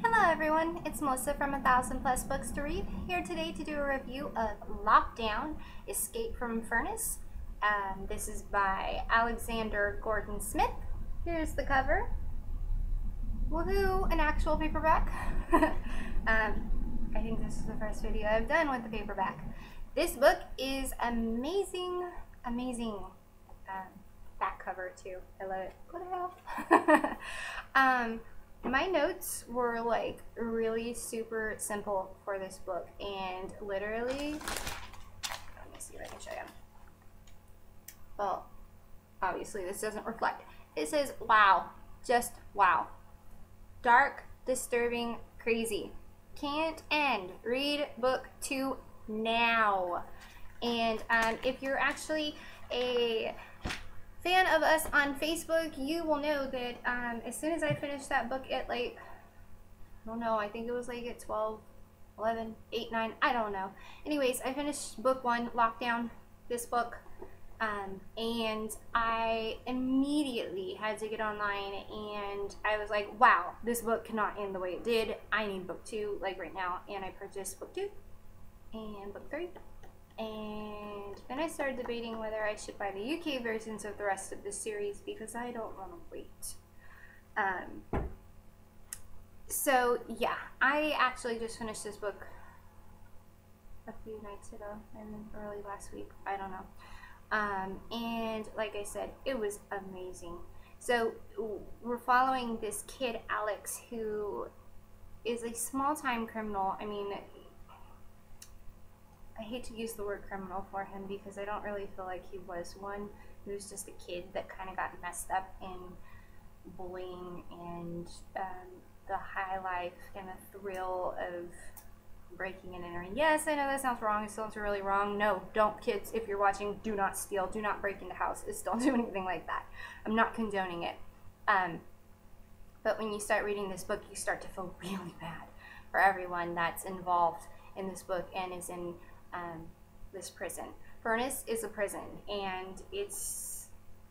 Hello everyone, it's Melissa from 1000+ Books to Read, here today to do a review of Lockdown, Escape from Furnace. This is by Alexander Gordon Smith. Here's the cover. Woohoo, an actual paperback. I think this is the first video I've done with the paperback. This book is amazing. Back cover too, I love it. What the hell? My notes were like really super simple for this book, and literally, let me see if I can show you. Well, obviously this doesn't reflect. It says wow, just wow. Dark, disturbing, crazy. Can't end. Read book 2 now. And if you're actually a fan of us on Facebook, you will know that as soon as I finished that book at like, I don't know, I think it was like at 12, 11, 8, 9, I don't know. Anyways, I finished book 1, Lockdown, this book, and I immediately had to get online, and I was like, wow, this book cannot end the way it did. I need book 2, like right now, and I purchased book 2 and book 3. And then I started debating whether I should buy the UK versions of the rest of the series because I don't want to wait. So yeah, I actually just finished this book a few nights ago and early last week, I don't know. And like I said, it was amazing. So we're following this kid, Alex, who is a small-time criminal. I mean, I hate to use the word criminal for him because I don't really feel like he was one. He was just a kid that kind of got messed up in bullying and the high life and the thrill of breaking and entering. Yes, I know that sounds wrong. It sounds really wrong. No, don't, kids. If you're watching, do not steal. Do not break into houses. Don't do anything like that. I'm not condoning it. But when you start reading this book, you start to feel really bad for everyone that's involved in this book and is in this prison. Furnace is a prison, and it's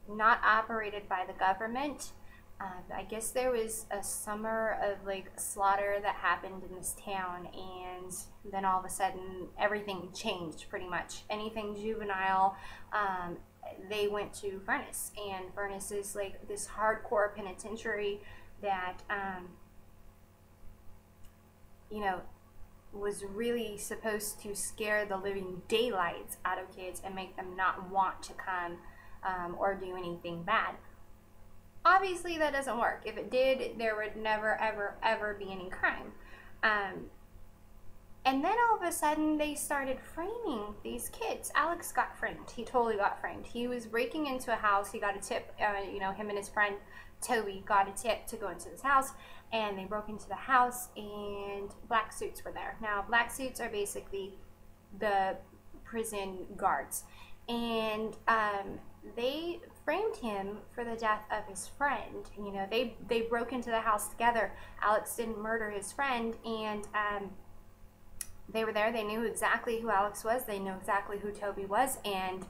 not operated by the government. I guess there was a summer of like slaughter that happened in this town, and then all of a sudden everything changed pretty much. Anything juvenile, they went to Furnace, and Furnace is like this hardcore penitentiary that, you know, was really supposed to scare the living daylights out of kids and make them not want to come or do anything bad. Obviously that doesn't work. If it did, there would never ever be any crime. And then all of a sudden they started framing these kids. Alex got framed. He totally got framed. He was breaking into a house. He got a tip, you know, him and his friend Toby got a tip to go into this house, and they broke into the house, and black suits were there. Now, black suits are basically the prison guards, and they framed him for the death of his friend. You know, they broke into the house together. Alex didn't murder his friend, and they were there. They knew exactly who Alex was. They knew exactly who Toby was, and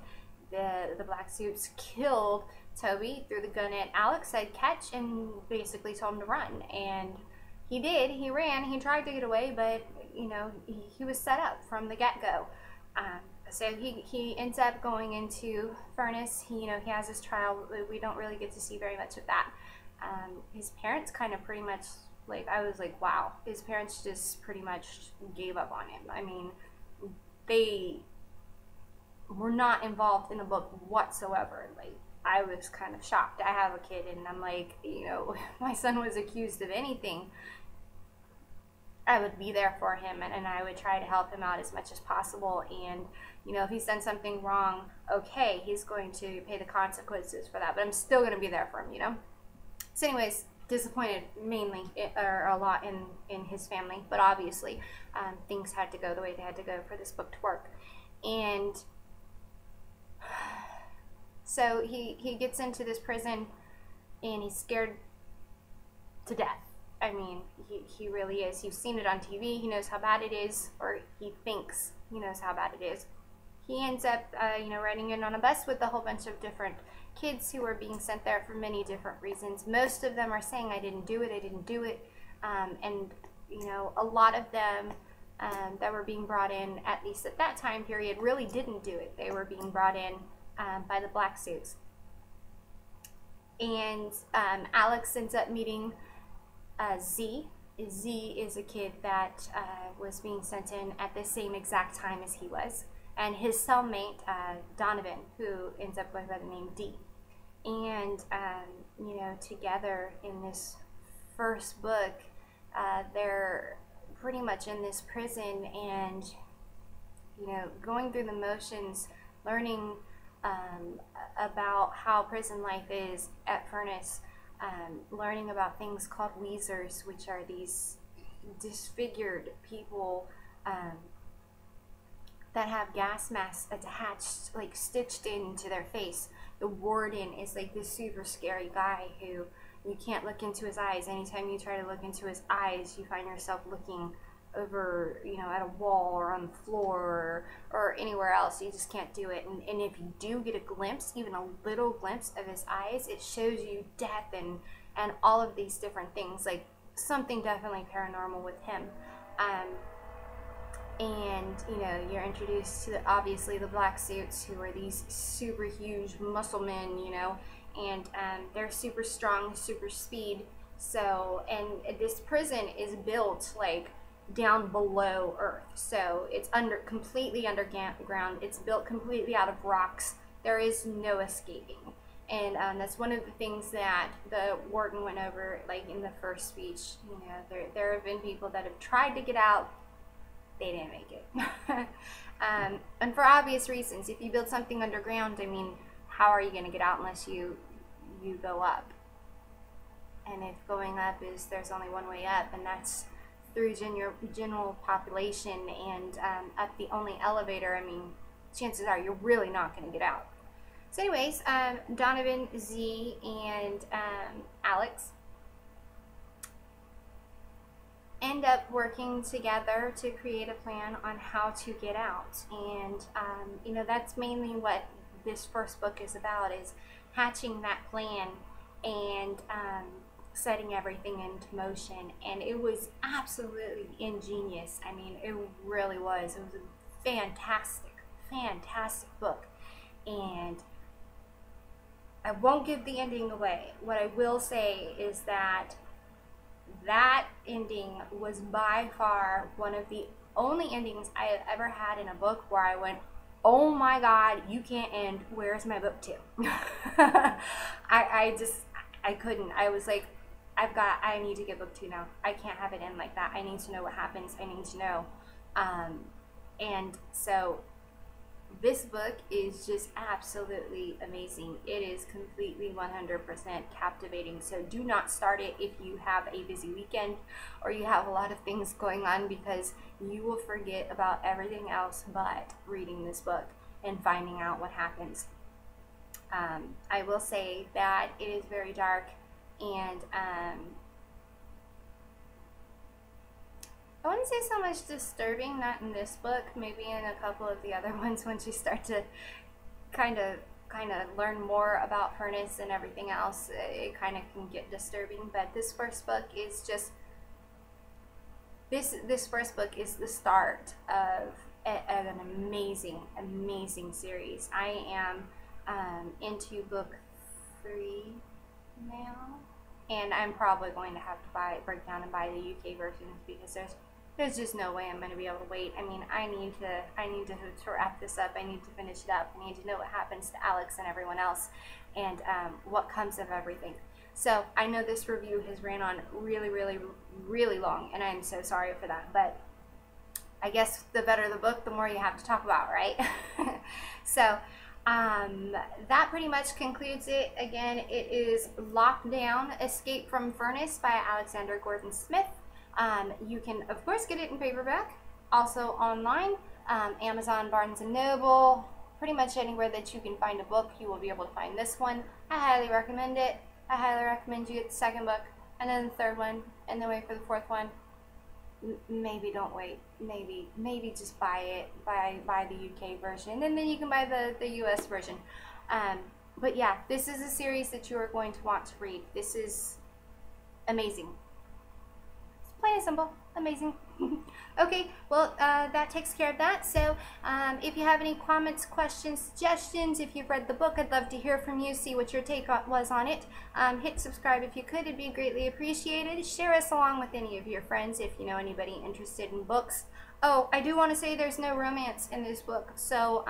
the black suits killed Toby, threw the gun at Alex, said catch, and basically told him to run. And he did. He ran. He tried to get away, but you know, he was set up from the get-go. So he ends up going into Furnace. He, you know, he has his trial. We don't really get to see very much of that. His parents kind of pretty much, like, I was like, wow. His parents just pretty much gave up on him. I mean, they were not involved in the book whatsoever. Like, I was kind of shocked. I have a kid, and I'm like, you know, if my son was accused of anything, I would be there for him, and I would try to help him out as much as possible. And, you know, if he's done something wrong, okay, he's going to pay the consequences for that, but I'm still going to be there for him, you know? So anyways, disappointed mainly, or a lot in his family, but obviously things had to go the way they had to go for this book to work. And so he gets into this prison, and he's scared to death. I mean, he really is. You've seen it on TV. He knows how bad it is, or he thinks he knows how bad it is. He ends up, you know, riding in on a bus with a whole bunch of different kids who are being sent there for many different reasons. Most of them are saying, I didn't do it, and you know, a lot of them that were being brought in, at least at that time period, really didn't do it. They were being brought in by the black suits. And Alex ends up meeting Z. Z is a kid that was being sent in at the same exact time as he was. And his cellmate, Donovan, who ends up by the name D. And, you know, together in this first book, they're pretty much in this prison and, you know, going through the motions, learning about how prison life is at Furnace, learning about things called Weezers, which are these disfigured people that have gas masks attached, like stitched into their face. The warden is like this super scary guy who you can't look into his eyes. Anytime you try to look into his eyes, you find yourself looking over, you know, at a wall or on the floor or anywhere else. You just can't do it. And if you do get a glimpse, even a little glimpse of his eyes, it shows you death and all of these different things, like something definitely paranormal with him. And, you know, you're introduced to obviously the black suits, who are these super huge muscle men, you know, and they're super strong, super speed. So, and this prison is built like down below earth, so it's completely underground. It's built completely out of rocks. There is no escaping, and that's one of the things that the warden went over, like in the first speech. You know, there have been people that have tried to get out. They didn't make it. And for obvious reasons. If you build something underground, I mean, how are you going to get out unless you go up? And if going up is, there's only one way up, and that's through general population, and up the only elevator, I mean, chances are you're really not going to get out. So anyways, Donovan, Z, and Alex end up working together to create a plan on how to get out. And you know, that's mainly what this first book is about, is hatching that plan and setting everything into motion. And it was absolutely ingenious. I mean, it really was. It was a fantastic book. And I won't give the ending away. What I will say is that that ending was by far one of the only endings I have ever had in a book where I went, oh my God, you can't end, where's my book 2? I couldn't. I was like, I need to get book 2 now. I can't have it end like that. I need to know what happens. I need to know. And so this book is just absolutely amazing. It is completely 100% captivating. So do not start it if you have a busy weekend or you have a lot of things going on, because you will forget about everything else but reading this book and finding out what happens. I will say that it is very dark, and I wouldn't say so much disturbing, not in this book, maybe in a couple of the other ones once you start to kind of learn more about Furnace and everything else. It kind of can get disturbing, but this first book is just, this first book is the start of an amazing series. I am into book 3 now, and I'm probably going to have to break down and buy the UK versions, because there's just no way I'm going to be able to wait. I mean, I need to wrap this up. I need to finish it up. I need to know what happens to Alex and everyone else, and what comes of everything. So I know this review has ran on really long, and I'm so sorry for that, but I guess the better the book, the more you have to talk about, right? So that pretty much concludes it. Again, it is Lockdown: Escape from Furnace by Alexander Gordon Smith. You can, of course, get it in paperback, also online, Amazon, Barnes & Noble, pretty much anywhere that you can find a book, you will be able to find this one. I highly recommend it. I highly recommend you get the second book, and then the third one, and then wait for the fourth one. Maybe don't wait. Maybe just buy it. Buy the UK version, and then you can buy the US version. But yeah, this is a series that you are going to want to read. This is amazing. It's plain and simple. Amazing. Okay, well, that takes care of that. So, if you have any comments, questions, suggestions, if you've read the book, I'd love to hear from you, see what your take was on it. Hit subscribe if you could, it'd be greatly appreciated. Share us along with any of your friends if you know anybody interested in books. Oh, I do want to say there's no romance in this book, so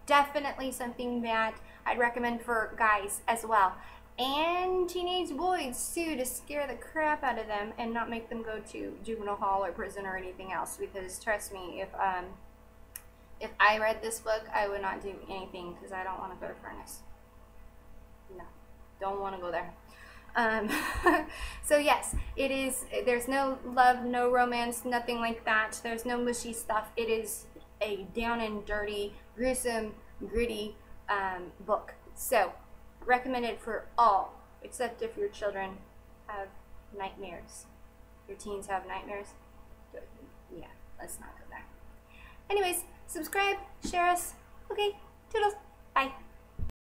definitely something that I'd recommend for guys as well. And teenage boys too, to scare the crap out of them and not make them go to juvenile hall or prison or anything else, because trust me, if I read this book, I would not do anything, because I don't want to go to furnace. No, don't want to go there. So yes, it is, there's no love, no romance, nothing like that. There's no mushy stuff. It is a down and dirty, gruesome, gritty book. So recommended for all, except if your children have nightmares. Your teens have nightmares. Yeah, let's not go there. Anyways, subscribe, share us. Okay, toodles. Bye.